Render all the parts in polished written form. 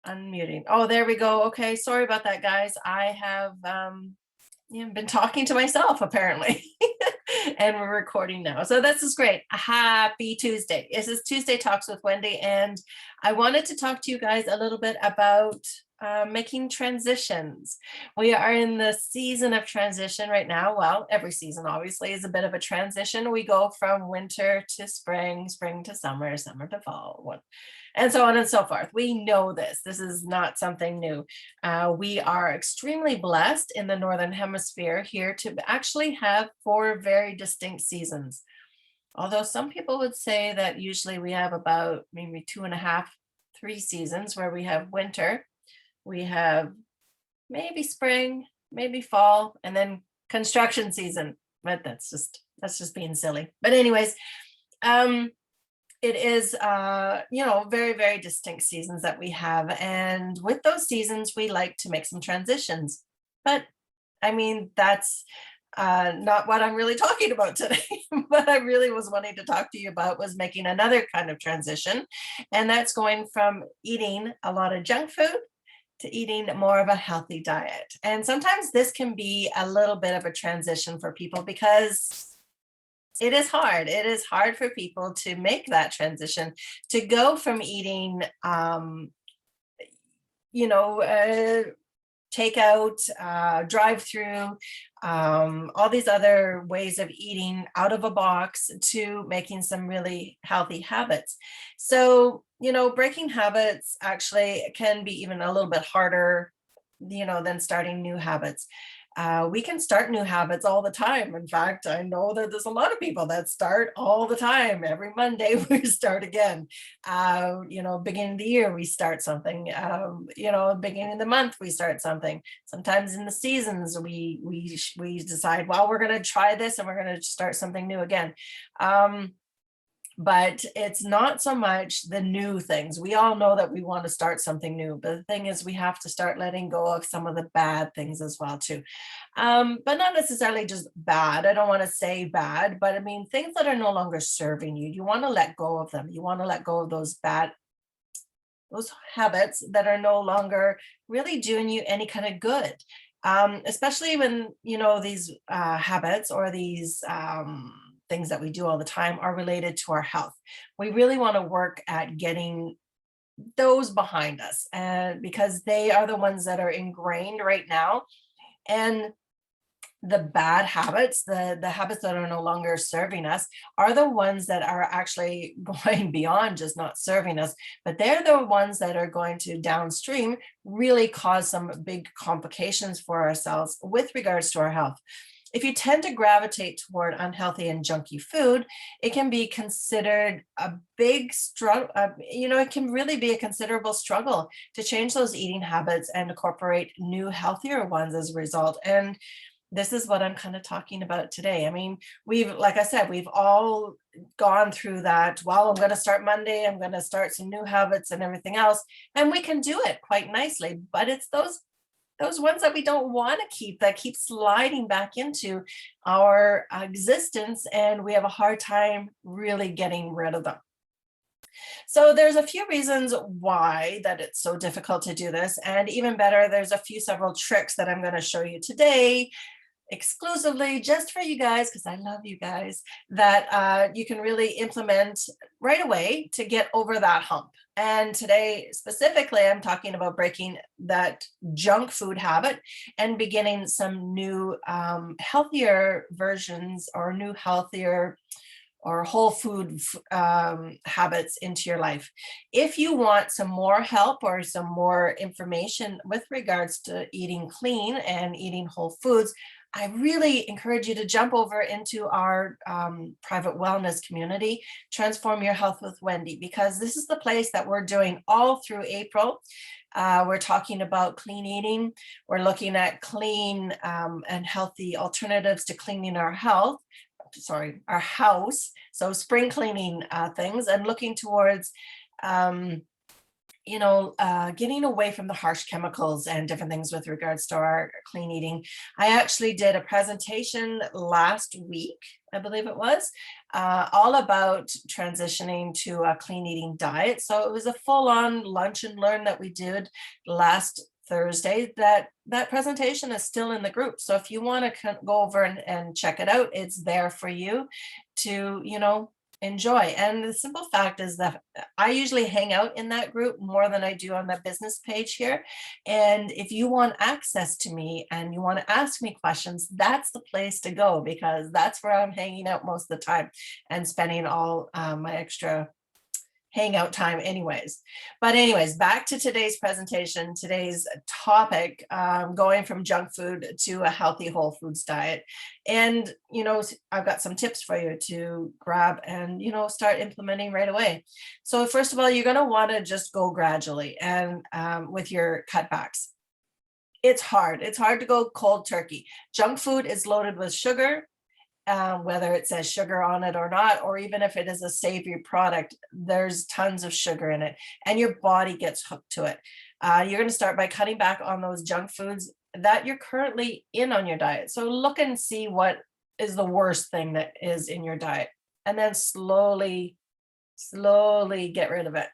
unmuting. Oh, there we go. Okay, sorry about that, guys. I have been talking to myself apparently, and we're recording now. So this is great. Happy Tuesday. This is Tuesday Talks with Wendy, and I wanted to talk to you guys a little bit about making transitions. We are in the season of transition right now. Well, every season obviously is a bit of a transition. We go from winter to spring, spring to summer, summer to fall, and so on and so forth. We know this. This is not something new. We are extremely blessed in the Northern Hemisphere here to actually have 4 very distinct seasons. Although some people would say that usually we have about maybe 2.5, 3 seasons where we have winter, we have maybe spring, maybe fall, and then construction season. But that's just being silly. But anyways, it is very, very distinct seasons that we have, and with those seasons we like to make some transitions. But I mean, that's not what I'm really talking about today. What I really was wanting to talk to you about was making another kind of transition, and that's going from eating a lot of junk food to eating more of a healthy diet. And sometimes this can be a little bit of a transition for people because it is hard. It is hard for people to make that transition, to go from eating, takeout, drive-through, all these other ways of eating out of a box, to making some really healthy habits. So, breaking habits actually can be even a little bit harder, than starting new habits. We can start new habits all the time. In fact, I know that there's a lot of people that start all the time. Every Monday we start again. Beginning of the year we start something. Beginning of the month we start something. Sometimes in the seasons we decide, well, we're going to try this and we're going to start something new again. But it's not so much the new things. We all know that we want to start something new, but the thing is we have to start letting go of some of the bad things as well too. But not necessarily just bad. I don't want to say bad, but I mean things that are no longer serving you. You want to let go of them. You want to let go of those habits that are no longer really doing you any kind of good. Especially when these habits or these things that we do all the time are related to our health. We really want to work at getting those behind us, and because they are the ones that are ingrained right now. And the bad habits, the habits that are no longer serving us, are the ones that are actually going beyond just not serving us, but they're the ones that are going to downstream really cause some big complications for ourselves with regards to our health. If you tend to gravitate toward unhealthy and junky food, it can be considered a big struggle. It can really be a considerable struggle to change those eating habits and incorporate new, healthier ones as a result. And this is what I'm kind of talking about today. I mean, like I said, we've all gone through that. Well, I'm going to start Monday. I'm going to start some new habits and everything else. And we can do it quite nicely, but it's those ones that we don't want to keep, that keep sliding back into our existence, and we have a hard time really getting rid of them. So there's a few reasons why that it's so difficult to do this, and even better, there's several tricks that I'm going to show you today exclusively just for you guys, because I love you guys, that you can really implement right away to get over that hump. And today specifically, I'm talking about breaking that junk food habit and beginning some new healthier versions, or new healthier or whole food habits into your life. If you want some more help or some more information with regards to eating clean and eating whole foods, I really encourage you to jump over into our private wellness community, Transform Your Health with Wendy, because this is the place that we're doing all through April. We're talking about clean eating. We're looking at clean and healthy alternatives to cleaning our house. So spring cleaning things, and looking towards getting away from the harsh chemicals and different things with regards to our clean eating. I actually did a presentation last week, I believe it was, all about transitioning to a clean eating diet. So it was a full-on lunch and learn that we did last Thursday. That presentation is still in the group. So if you want to go over and check it out, it's there for you to, enjoy. And the simple fact is that I usually hang out in that group more than I do on the business page here. And if you want access to me and you want to ask me questions, that's the place to go, because that's where I'm hanging out most of the time and spending all my extra hangout time anyways. But anyways, back to today's presentation, today's topic, going from junk food to a healthy whole foods diet. And, I've got some tips for you to grab and, start implementing right away. So first of all, you're going to want to just go gradually and with your cutbacks. It's hard. It's hard to go cold turkey. Junk food is loaded with sugar. Whether it says sugar on it or not, or even if it is a savory product, there's tons of sugar in it and your body gets hooked to it. You're going to start by cutting back on those junk foods that you're currently in on your diet. So look and see what is the worst thing that is in your diet, and then slowly get rid of it.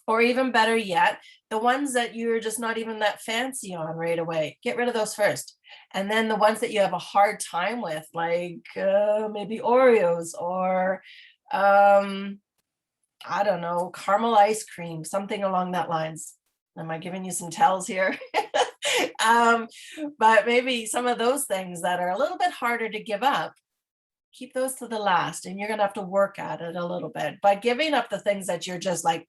Or even better yet, the ones that you're just not even that fancy on right away, get rid of those first. And then the ones that you have a hard time with, like maybe Oreos or, I don't know, caramel ice cream, something along that lines. Am I giving you some tells here? But maybe some of those things that are a little bit harder to give up, keep those to the last, and you're going to have to work at it a little bit. By giving up the things that you're just like,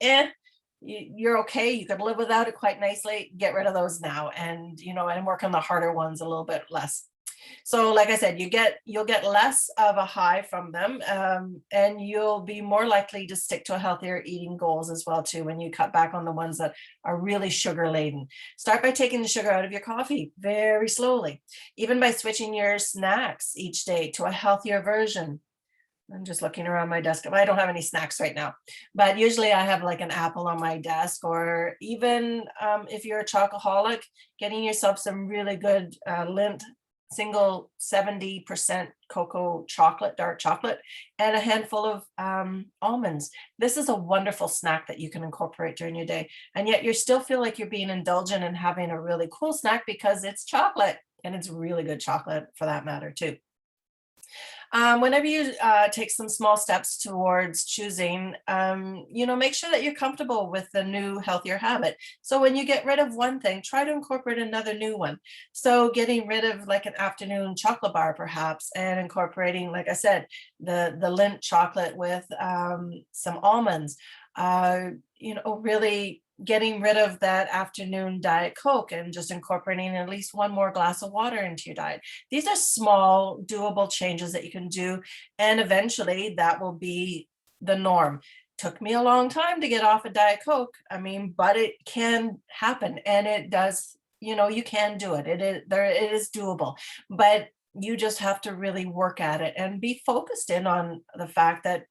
you're okay, you could live without it quite nicely, get rid of those now, and and work on the harder ones a little bit less. So like I said, you'll get less of a high from them, and you'll be more likely to stick to a healthier eating goals as well too, when you cut back on the ones that are really sugar laden. Start by taking the sugar out of your coffee very slowly, even by switching your snacks each day to a healthier version. I'm just looking around my desk. I don't have any snacks right now, but usually I have like an apple on my desk, or even if you're a chocoholic, getting yourself some really good Lindt single 70% cocoa chocolate, dark chocolate, and a handful of almonds. This is a wonderful snack that you can incorporate during your day. And yet you still feel like you're being indulgent and having a really cool snack because it's chocolate, and it's really good chocolate for that matter too. Whenever you take some small steps towards choosing, make sure that you're comfortable with the new healthier habit. So when you get rid of one thing, try to incorporate another new one. So getting rid of like an afternoon chocolate bar perhaps, and incorporating, like I said, the Lindt chocolate with some almonds, really getting rid of that afternoon Diet Coke and just incorporating at least one more glass of water into your diet. These are small, doable changes that you can do, and eventually that will be the norm. Took me a long time to get off of Diet Coke. But it can happen, and it does, you can do it. It is doable, but you just have to really work at it and be focused in on the fact that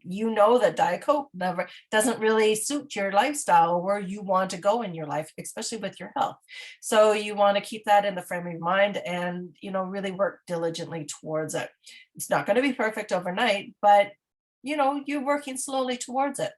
that Diet Coke never doesn't really suit your lifestyle or where you want to go in your life, especially with your health. So you want to keep that in the frame of your mind and, really work diligently towards it. It's not going to be perfect overnight, but, you're working slowly towards it.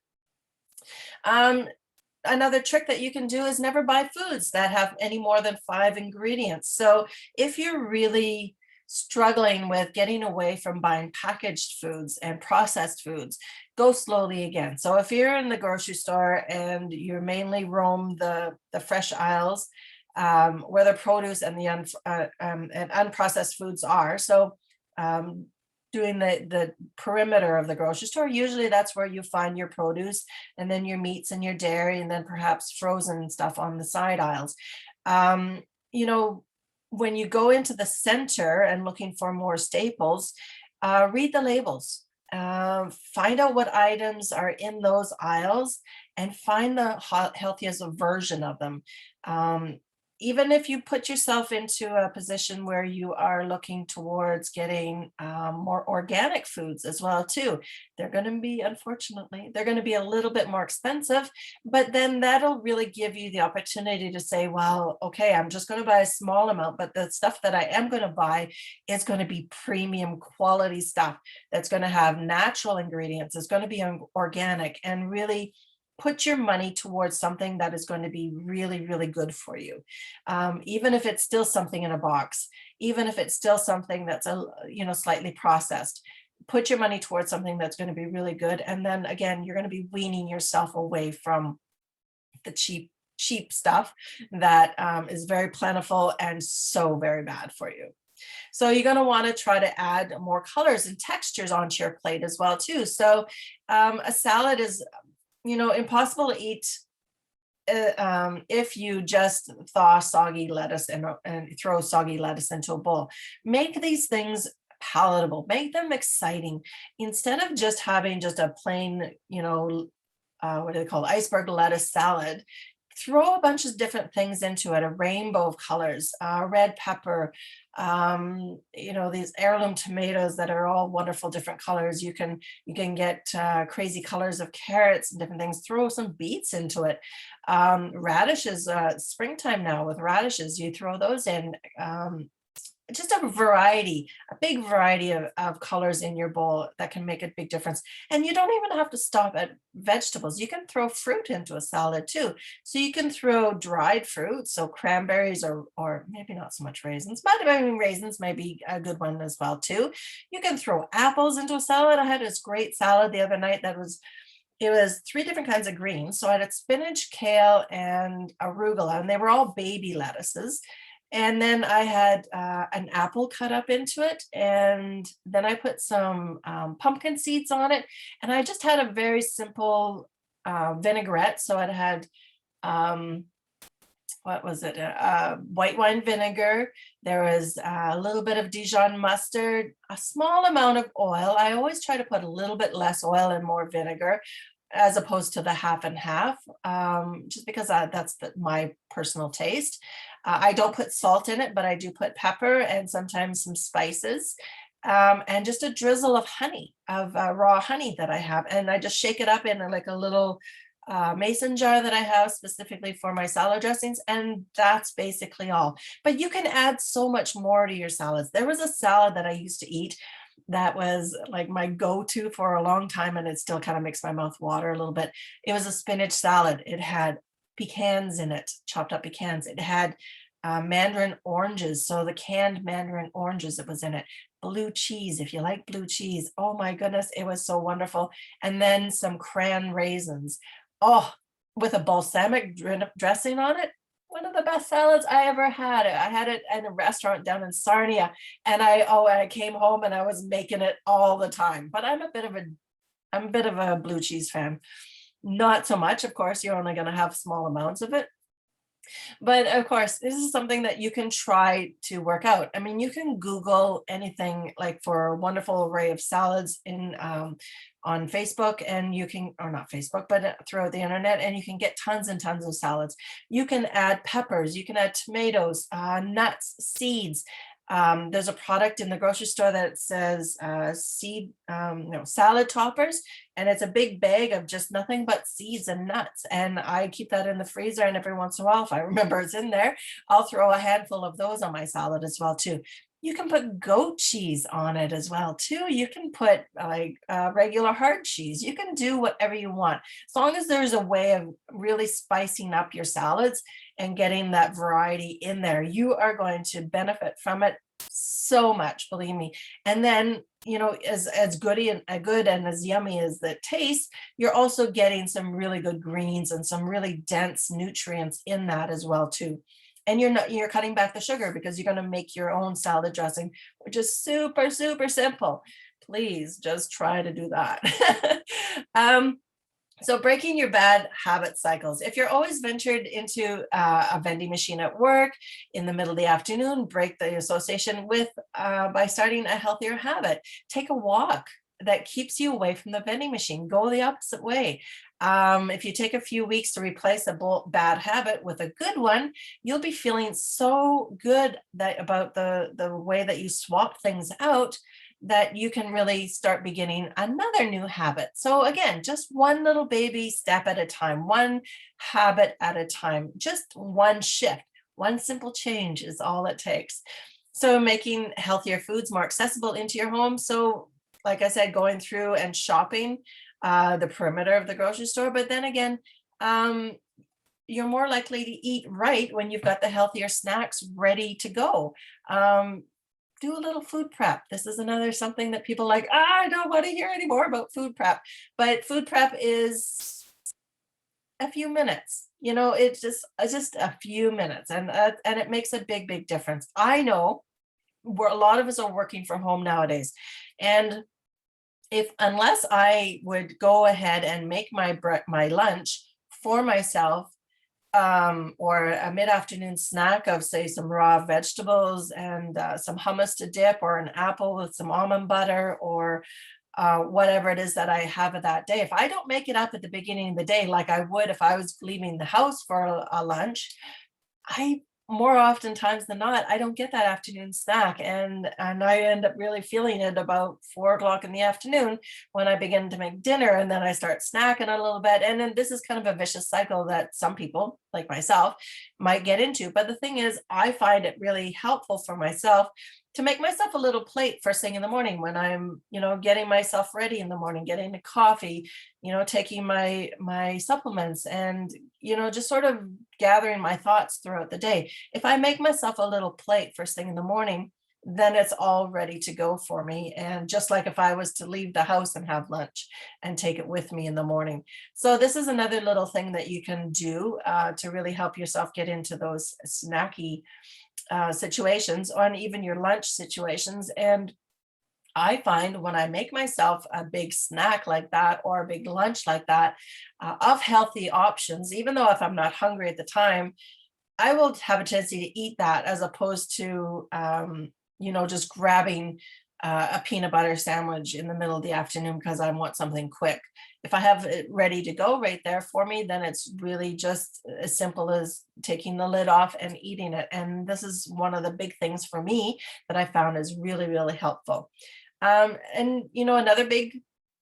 Another trick that you can do is never buy foods that have any more than 5 ingredients. So if you're really struggling with getting away from buying packaged foods and processed foods, go slowly again. So if you're in the grocery store and you're mainly roam the fresh aisles, where the produce and the and unprocessed foods are, so doing the perimeter of the grocery store, usually that's where you find your produce, and then your meats and your dairy, and then perhaps frozen stuff on the side aisles. When you go into the center and looking for more staples, read the labels, find out what items are in those aisles, and find the healthiest version of them. even if you put yourself into a position where you are looking towards getting more organic foods as well too, they're going to be, unfortunately, they're going to be a little bit more expensive, but then that'll really give you the opportunity to say, well, okay, I'm just going to buy a small amount, but the stuff that I am going to buy is going to be premium quality stuff that's going to have natural ingredients, it's going to be organic, and really put your money towards something that is going to be really, really good for you. Even if it's still something in a box, even if it's still something that's slightly processed, put your money towards something that's going to be really good. And then again, you're going to be weaning yourself away from the cheap stuff that is very plentiful and so very bad for you. So you're going to want to try to add more colors and textures onto your plate as well too. So a salad is impossible to eat if you just thaw soggy lettuce and throw soggy lettuce into a bowl. Make these things palatable, make them exciting. Instead of just having just a plain, what do they call it, iceberg lettuce salad, throw a bunch of different things into it, a rainbow of colors, red pepper, these heirloom tomatoes that are all wonderful different colors. You can get crazy colors of carrots and different things. Throw some beets into it. Radishes, springtime now with radishes, you throw those in. Just a big variety of colors in your bowl that can make a big difference. And you don't even have to stop at vegetables. You can throw fruit into a salad too. So you can throw dried fruit, so cranberries or maybe not so much raisins, but I mean, raisins may be a good one as well too. You can throw apples into a salad. I had this great salad the other night it was 3 different kinds of greens. So I had spinach, kale, and arugula, and they were all baby lettuces. And then I had an apple cut up into it, and then I put some pumpkin seeds on it, and I just had a very simple vinaigrette. So it had what was it? White wine vinegar. There was a little bit of Dijon mustard, a small amount of oil. I always try to put a little bit less oil and more vinegar, as opposed to the half and half, just because that's my personal taste. I don't put salt in it, but I do put pepper and sometimes some spices, and just a drizzle of honey, of raw honey that I have. And I just shake it up in like a little mason jar that I have specifically for my salad dressings. And that's basically all. But you can add so much more to your salads. There was a salad that I used to eat that was like my go-to for a long time, and it still kind of makes my mouth water a little bit. It was a spinach salad. It had pecans in it, chopped up pecans. It had mandarin oranges, so the canned mandarin oranges that was in it. Blue cheese, if you like blue cheese. Oh my goodness, it was so wonderful. And then some cran raisins. Oh, with a balsamic dressing on it. One of the best salads I ever had. I had it in a restaurant down in Sarnia, and I came home and I was making it all the time. But I'm a bit of a blue cheese fan. Not so much, of course, you're only going to have small amounts of it. But of course, this is something that you can try to work out. I mean, you can Google anything like for a wonderful array of salads on Facebook, and you can, or not Facebook, but throughout the internet, and you can get tons and tons of salads. You can add peppers, you can add tomatoes, nuts, seeds. There's a product in the grocery store that says salad toppers, and it's a big bag of just nothing but seeds and nuts. And I keep that in the freezer, and every once in a while, if I remember it's in there, I'll throw a handful of those on my salad as well too. You can put goat cheese on it as well too. You can put like regular hard cheese. You can do whatever you want, as long as there's a way of really spicing up your salads and getting that variety in there. You are going to benefit from it so much, believe me. And then, as good and as yummy as the taste, you're also getting some really good greens and some really dense nutrients in that as well too. And you're cutting back the sugar because you're going to make your own salad dressing, which is super, super simple. Please just try to do that. So breaking your bad habit cycles. If you're always ventured into a vending machine at work in the middle of the afternoon, break the association with by starting a healthier habit. Take a walk. that keeps you away from the vending machine. Go the opposite way. If you take a few weeks to replace a bad habit with a good one, you'll be feeling so good that about the way that you swap things out, that you can really start beginning another new habit. So again, just one little baby step at a time, one habit at a time, just one shift, one simple change is all it takes. So making healthier foods more accessible into your home. So like I said, going through and shopping the perimeter of the grocery store. But then again, um, you're more likely to eat right when you've got the healthier snacks ready to go. Do a little food prep. This is another something that people like, I don't want to hear anymore about food prep. But food prep is a few minutes. It's just a few minutes, and it makes a big difference. I know where a lot of us are working from home nowadays, and if unless I would go ahead and make my lunch for myself, or a mid-afternoon snack of, say, some raw vegetables and some hummus to dip, or an apple with some almond butter, or whatever it is that I have of that day. If I don't make it up at the beginning of the day, like I would if I was leaving the house for a lunch, I more oftentimes than not, I don't get that afternoon snack, and I end up really feeling it about 4 o'clock in the afternoon when I begin to make dinner, and then I start snacking a little bit, and then this is kind of a vicious cycle that some people like myself might get into. But the thing is, I find it really helpful for myself to make myself a little plate first thing in the morning when I'm, getting myself ready in the morning, getting the coffee, taking my supplements, and just sort of gathering my thoughts throughout the day. If I make myself a little plate first thing in the morning, then it's all ready to go for me. And just like if I was to leave the house and have lunch and take it with me in the morning. So this is another little thing that you can do to really help yourself get into those snacky situations, or even your lunch situations. And I find when I make myself a big snack like that, or a big lunch like that, of healthy options, even though if I'm not hungry at the time, I will have a tendency to eat that, as opposed to, just grabbing a peanut butter sandwich in the middle of the afternoon because I want something quick. If I have it ready to go right there for me, then it's really just as simple as taking the lid off and eating it. And this is one of the big things for me that I found is really helpful. And another big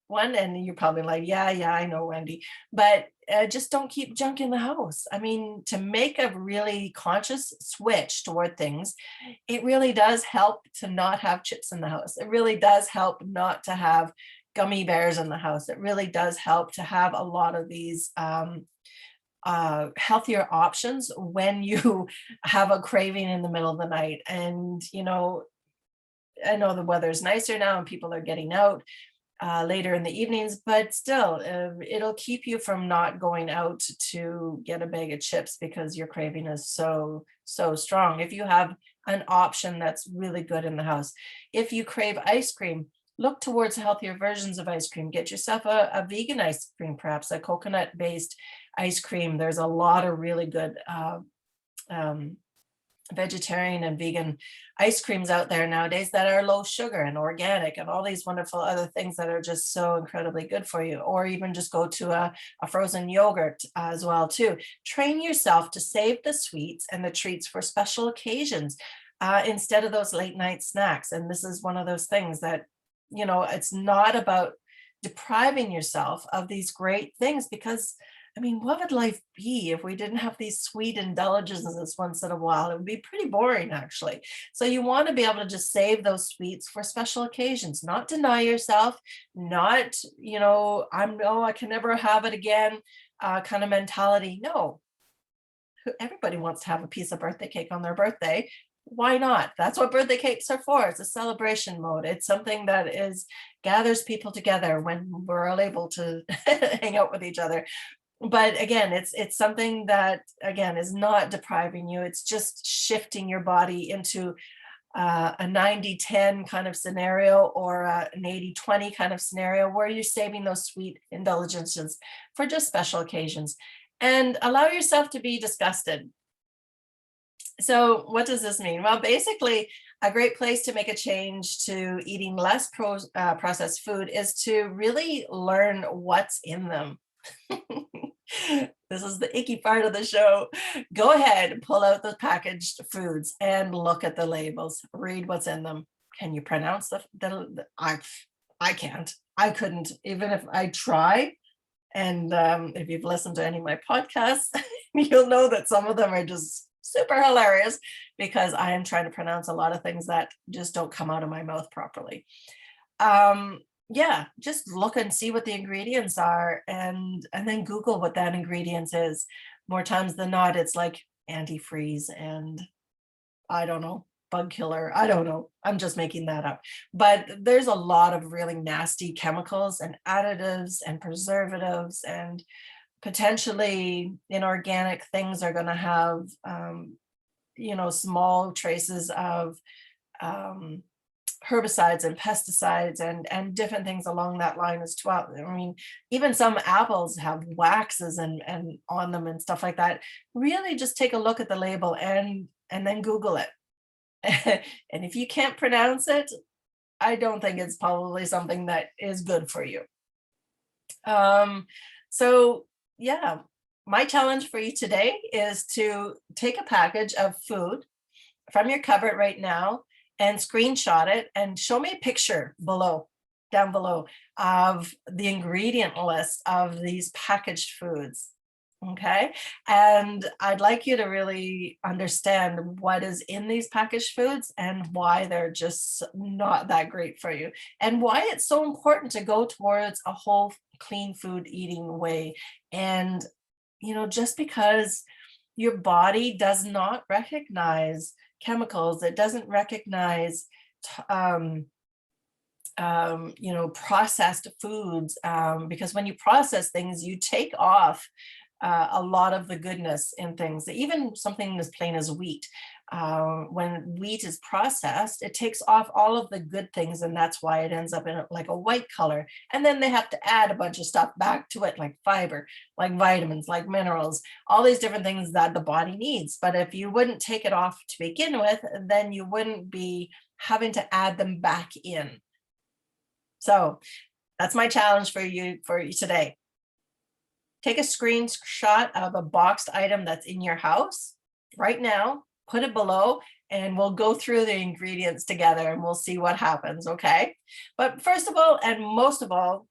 one, and you're probably like, yeah, I know, Wendy, but just don't keep junk in the house. I mean, to make a really conscious switch toward things, it really does help to not have chips in the house. It really does help not to have gummy bears in the house. It really does help to have a lot of these healthier options when you have a craving in the middle of the night. And I know the weather's nicer now and people are getting out later in the evenings, but still, it'll keep you from not going out to get a bag of chips because your craving is so strong. If you have an option that's really good in the house, if you crave ice cream, look towards healthier versions of ice cream. Get yourself a vegan ice cream, perhaps a coconut based ice cream. There's a lot of really good um, vegetarian and vegan ice creams out there nowadays that are low sugar and organic, and all these wonderful other things that are just so incredibly good for you. Or even just go to a frozen yogurt as well too. Train yourself to save the sweets and the treats for special occasions instead of those late night snacks. And this is one of those things that, it's not about depriving yourself of these great things, because I mean, what would life be if we didn't have these sweet indulgences once in a while? It would be pretty boring, actually. So you want to be able to just save those sweets for special occasions, not deny yourself, not, I can never have it again kind of mentality. No, everybody wants to have a piece of birthday cake on their birthday. Why not? That's what birthday cakes are for. It's a celebration mode. It's something that gathers people together when we're all able to hang out with each other. But again, it's something that, again, is not depriving you. It's just shifting your body into a 90-10 kind of scenario, or an 80-20 kind of scenario, where you're saving those sweet indulgences for just special occasions. And allow yourself to be disgusted. So what does this mean? Well, basically, a great place to make a change to eating less processed food is to really learn what's in them. This is the icky part of the show. Go ahead, pull out the packaged foods and look at the labels. Read what's in them. Can you pronounce I can't. I couldn't, even if I try. And if you've listened to any of my podcasts, you'll know that some of them are just super hilarious because I am trying to pronounce a lot of things that just don't come out of my mouth properly. Yeah, just look and see what the ingredients are, and then Google what that ingredients is. More times than not, it's like antifreeze and I don't know, bug killer. I don't know. I'm just making that up. But there's a lot of really nasty chemicals and additives and preservatives, and potentially inorganic things are going to have, small traces of um, herbicides and pesticides and different things along that line as well. I mean, even some apples have waxes and on them and stuff like that. Really just take a look at the label and then Google it. And if you can't pronounce it, I don't think it's probably something that is good for you. So yeah, my challenge for you today is to take a package of food from your cupboard right now and screenshot it and show me a picture down below of the ingredient list of these packaged foods. Okay. And I'd like you to really understand what is in these packaged foods and why they're just not that great for you, and why it's so important to go towards a whole clean food eating way. And, just because your body does not recognize chemicals, it doesn't recognize processed foods, because when you process things, you take off a lot of the goodness in things. Even something as plain as wheat. When wheat is processed, it takes off all of the good things, and that's why it ends up in like a white color. And then they have to add a bunch of stuff back to it, like fiber, like vitamins, like minerals, all these different things that the body needs. But if you wouldn't take it off to begin with, then you wouldn't be having to add them back in. So that's my challenge for you today. Take a screenshot of a boxed item that's in your house right now, put it below, and we'll go through the ingredients together and we'll see what happens, okay? But first of all, and most of all,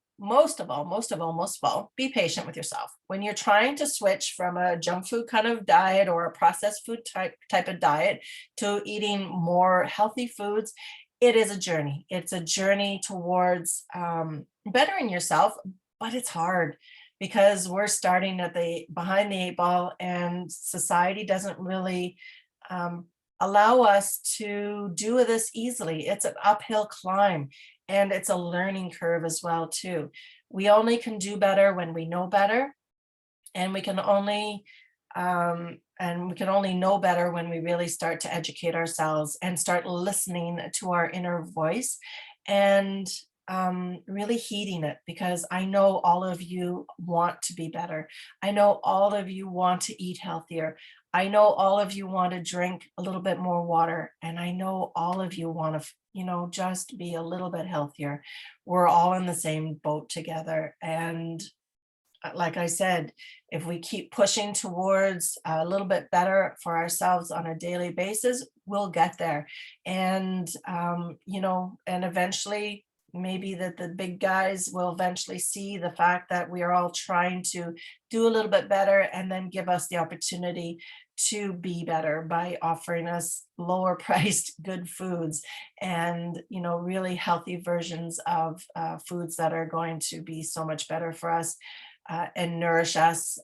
be patient with yourself. When you're trying to switch from a junk food kind of diet or a processed food type of diet to eating more healthy foods, it is a journey. It's a journey towards bettering yourself, but it's hard because we're starting at behind the eight ball, and society doesn't really allow us to do this easily. It's an uphill climb, and it's a learning curve as well too. We only can do better when we know better, and we can only know better when we really start to educate ourselves and start listening to our inner voice and really heeding it, because I know all of you want to be better. I know all of you want to eat healthier. I know all of you want to drink a little bit more water. And I know all of you want to, just be a little bit healthier. We're all in the same boat together. And like I said, if we keep pushing towards a little bit better for ourselves on a daily basis, we'll get there. And, and eventually, maybe that the big guys will eventually see the fact that we are all trying to do a little bit better, and then give us the opportunity to be better by offering us lower priced good foods and really healthy versions of foods that are going to be so much better for us and nourish us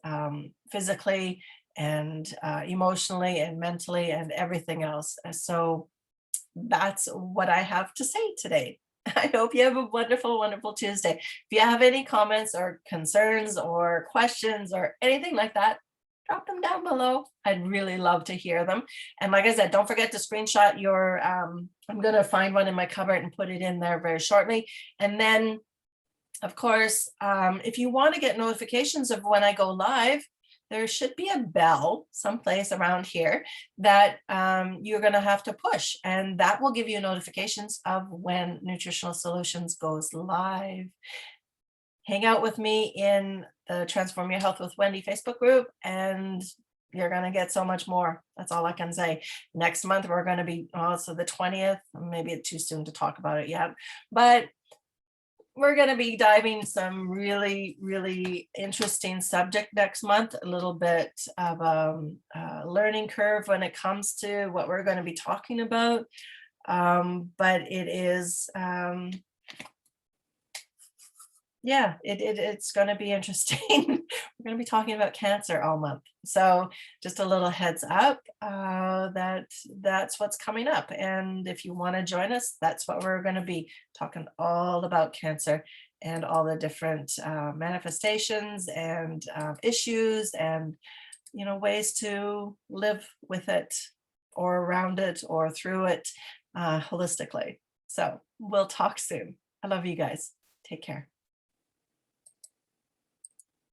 physically and emotionally and mentally and everything else. So that's what I have to say today. I hope you have a wonderful, wonderful Tuesday. If you have any comments or concerns or questions or anything like that, drop them down below. I'd really love to hear them. And like I said, don't forget to screenshot your, I'm going to find one in my cupboard and put it in there very shortly. And then, of course, if you want to get notifications of when I go live, there should be a bell someplace around here that you're going to have to push, and that will give you notifications of when Nutritional Solutions goes live. Hang out with me in the Transform Your Health with Wendy Facebook group, and you're going to get so much more. That's all I can say. Next month, we're going to be, so the 20th, maybe it's too soon to talk about it yet, but we're going to be diving some really, really interesting subject next month, a little bit of a learning curve when it comes to what we're going to be talking about. But it is, yeah, it's going to be interesting. We're going to be talking about cancer all month. So just a little heads up that's what's coming up. And if you want to join us, that's what we're going to be talking all about cancer and all the different manifestations and issues and, ways to live with it or around it or through it holistically. So we'll talk soon. I love you guys. Take care.